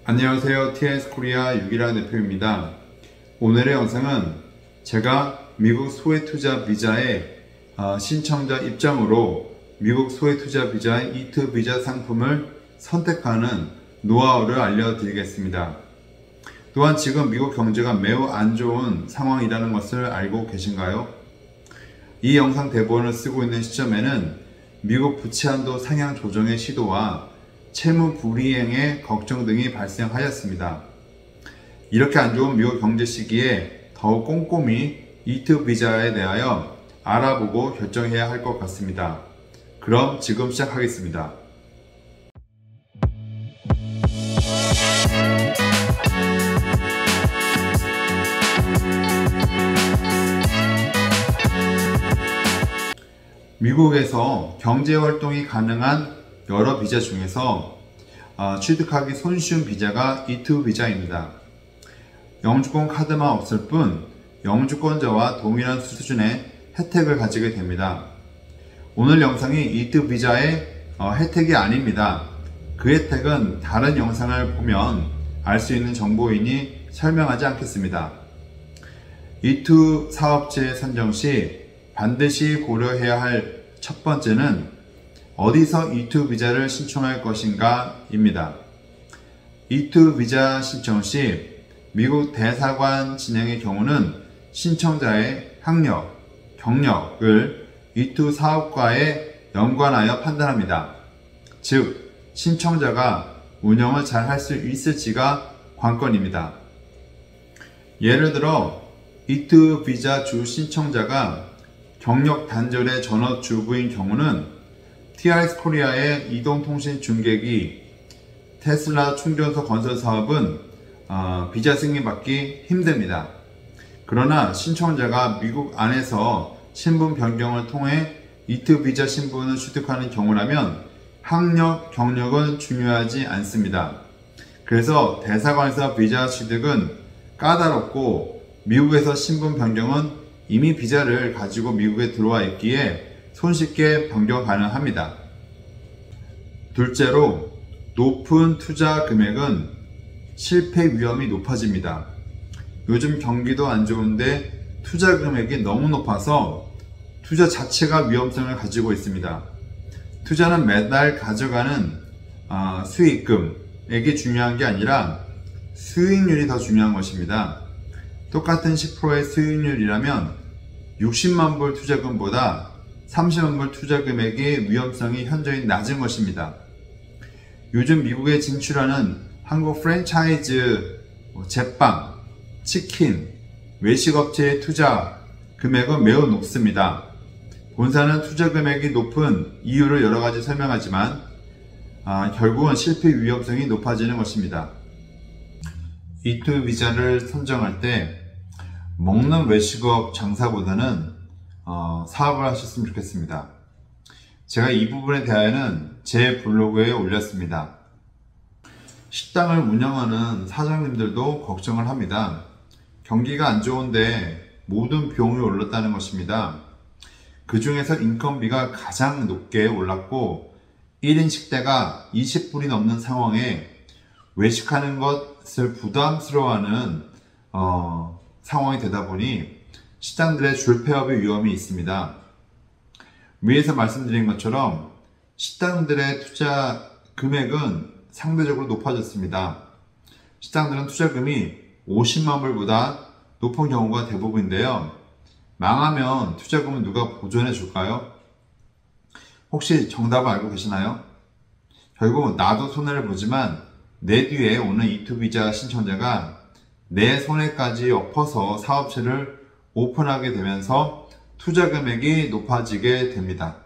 안녕하세요. TS코리아 유기란 대표입니다. 오늘의 영상은 제가 미국 소액투자 비자의 신청자 입장으로 미국 소액투자 비자의 E2 비자 상품을 선택하는 노하우를 알려드리겠습니다. 또한 지금 미국 경제가 매우 안 좋은 상황이라는 것을 알고 계신가요? 이 영상 대본을 쓰고 있는 시점에는 미국 부채 한도 상향 조정의 시도와 채무 불이행의 걱정 등이 발생하였습니다. 이렇게 안 좋은 미국 경제 시기에 더욱 꼼꼼히 E2 비자에 대하여 알아보고 결정해야 할 것 같습니다. 그럼 지금 시작하겠습니다. 미국에서 경제활동이 가능한 여러 비자 중에서 취득하기 손쉬운 비자가 E2 비자입니다. 영주권 카드만 없을 뿐 영주권자와 동일한 수준의 혜택을 가지게 됩니다. 오늘 영상이 E2 비자의 혜택이 아닙니다. 그 혜택은 다른 영상을 보면 알 수 있는 정보이니 설명하지 않겠습니다. E2 사업체 선정 시 반드시 고려해야 할 첫 번째는 어디서 E2 비자를 신청할 것인가 입니다. E2 비자 신청 시 미국 대사관 진행의 경우는 신청자의 학력, 경력을 E2 사업과에 연관하여 판단합니다. 즉, 신청자가 운영을 잘 할 수 있을지가 관건입니다. 예를 들어 E2 비자 주 신청자가 경력 단절의 전업주부인 경우는 TRS 코리아의 이동통신 중개기, 테슬라 충전소 건설 사업은 비자 승인받기 힘듭니다. 그러나 신청자가 미국 안에서 신분 변경을 통해 E2 비자 신분을 취득하는 경우라면 학력, 경력은 중요하지 않습니다. 그래서 대사관에서 비자 취득은 까다롭고 미국에서 신분 변경은 이미 비자를 가지고 미국에 들어와 있기에 손쉽게 변경 가능합니다. 둘째로, 높은 투자 금액은 실패 위험이 높아집니다. 요즘 경기도 안 좋은데 투자 금액이 너무 높아서 투자 자체가 위험성을 가지고 있습니다. 투자는 매달 가져가는 수익금액이 중요한 게 아니라 수익률이 더 중요한 것입니다. 똑같은 10%의 수익률이라면 60만 불 투자금보다 30만 불 투자 금액의 위험성이 현저히 낮은 것입니다. 요즘 미국에 진출하는 한국 프랜차이즈, 제빵, 치킨, 외식업체의 투자 금액은 매우 높습니다. 본사는 투자 금액이 높은 이유를 여러 가지 설명하지만 결국은 실패 위험성이 높아지는 것입니다. E2 비자를 선정할 때 먹는 외식업 장사보다는 사업을 하셨으면 좋겠습니다. 제가 이 부분에 대하여는 제 블로그에 올렸습니다. 식당을 운영하는 사장님들도 걱정을 합니다. 경기가 안 좋은데 모든 비용이 올랐다는 것입니다. 그 중에서 인건비가 가장 높게 올랐고 1인 식대가 20불이 넘는 상황에 외식하는 것을 부담스러워하는 상황이 되다 보니 식당들의 줄폐업의 위험이 있습니다. 위에서 말씀드린 것처럼 식당들의 투자 금액은 상대적으로 높아졌습니다. 식당들은 투자금이 50만 불보다 높은 경우가 대부분인데요. 망하면 투자금은 누가 보존해 줄까요? 혹시 정답을 알고 계시나요? 결국 나도 손해를 보지만 내 뒤에 오는 E2 비자 신청자가 내 손해까지 엎어서 사업체를 오픈하게 되면서 투자 금액이 높아지게 됩니다.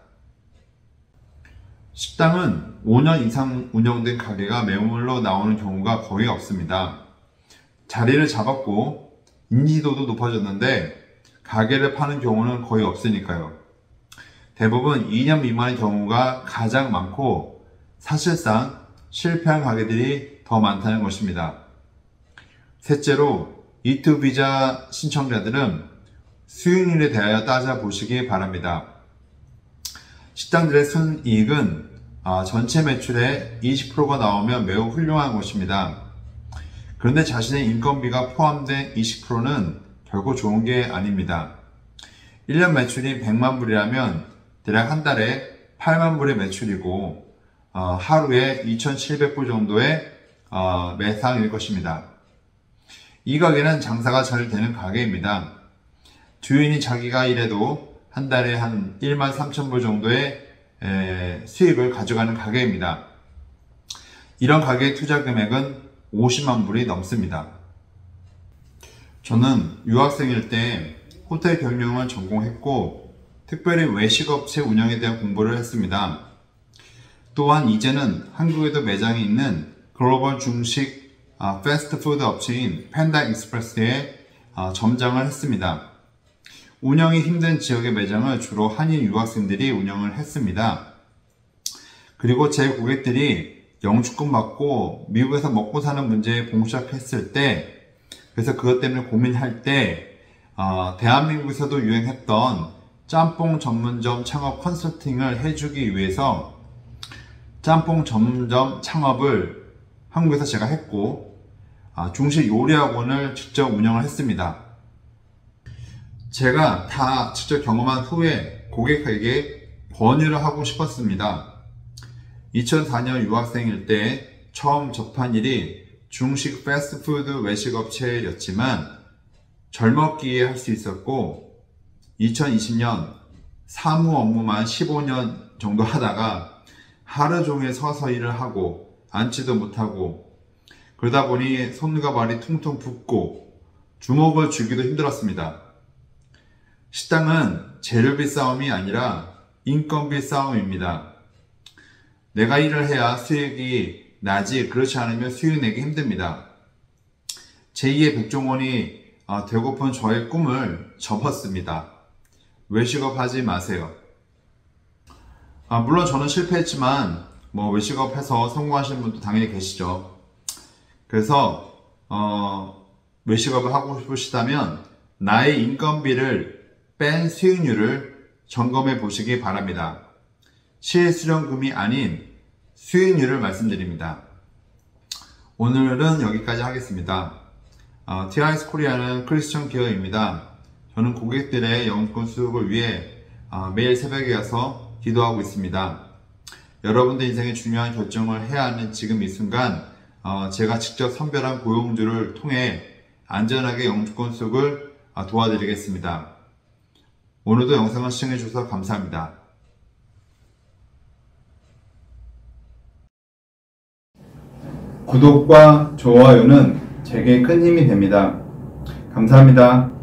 식당은 5년 이상 운영된 가게가 매물로 나오는 경우가 거의 없습니다. 자리를 잡았고 인지도도 높아졌는데 가게를 파는 경우는 거의 없으니까요. 대부분 2년 미만의 경우가 가장 많고 사실상 실패한 가게들이 더 많다는 것입니다. 셋째로, E2 비자 신청자들은 수익률에 대하여 따져보시기 바랍니다. 식당들의 순이익은 전체 매출의 20%가 나오면 매우 훌륭한 것입니다. 그런데 자신의 인건비가 포함된 20%는 결코 좋은 게 아닙니다. 1년 매출이 100만 불이라면 대략 한 달에 8만 불의 매출이고 하루에 2,700불 정도의 매상일 것입니다. 이 가게는 장사가 잘 되는 가게입니다. 주인이 자기가 일해도 한 달에 한 1만 3천 불 정도의 수익을 가져가는 가게입니다. 이런 가게의 투자 금액은 50만 불이 넘습니다. 저는 유학생일 때 호텔 경영을 전공했고 특별히 외식업체 운영에 대한 공부를 했습니다. 또한 이제는 한국에도 매장이 있는 글로벌 중식 패스트푸드 업체인 팬다 익스프레스에 점장을 했습니다. 운영이 힘든 지역의 매장을 주로 한인 유학생들이 운영을 했습니다. 그리고 제 고객들이 영주권 받고 미국에서 먹고 사는 문제에 봉착했을 때, 그래서 그것 때문에 고민할 때 대한민국에서도 유행했던 짬뽕 전문점 창업 컨설팅을 해주기 위해서 짬뽕 전문점 창업을 한국에서 제가 했고 중식 요리학원을 직접 운영을 했습니다. 제가 다 직접 경험한 후에 고객에게 권유를 하고 싶었습니다. 2004년 유학생일 때 처음 접한 일이 중식 패스트푸드 외식업체였지만 젊었기에 할 수 있었고 2020년 사무 업무만 15년 정도 하다가 하루 종일 서서 일을 하고 앉지도 못하고 그러다 보니 손과 발이 퉁퉁 붓고 주먹을 쥐기도 힘들었습니다. 식당은 재료비 싸움이 아니라 인건비 싸움입니다. 내가 일을 해야 수익이 나지 그렇지 않으면 수익 내기 힘듭니다. 제2의 백종원이 되고픈 저의 꿈을 접었습니다. 외식업 하지 마세요. 물론 저는 실패했지만 외식업 해서 성공하시는 분도 당연히 계시죠. 그래서 외식업을 하고 싶으시다면 나의 인건비를 뺀 수익률을 점검해 보시기 바랍니다. 실수령금이 아닌 수익률을 말씀드립니다. 오늘은 여기까지 하겠습니다. TIS 코리아는 크리스천 기업입니다. 저는 고객들의 영권 수익을 위해 매일 새벽에 가서 기도하고 있습니다. 여러분들 인생의 중요한 결정을 해야 하는 지금 이 순간 제가 직접 선별한 고용주를 통해 안전하게 영주권 수익을 도와드리겠습니다. 오늘도 영상을 시청해 주셔서 감사합니다. 구독과 좋아요는 제게 큰 힘이 됩니다. 감사합니다.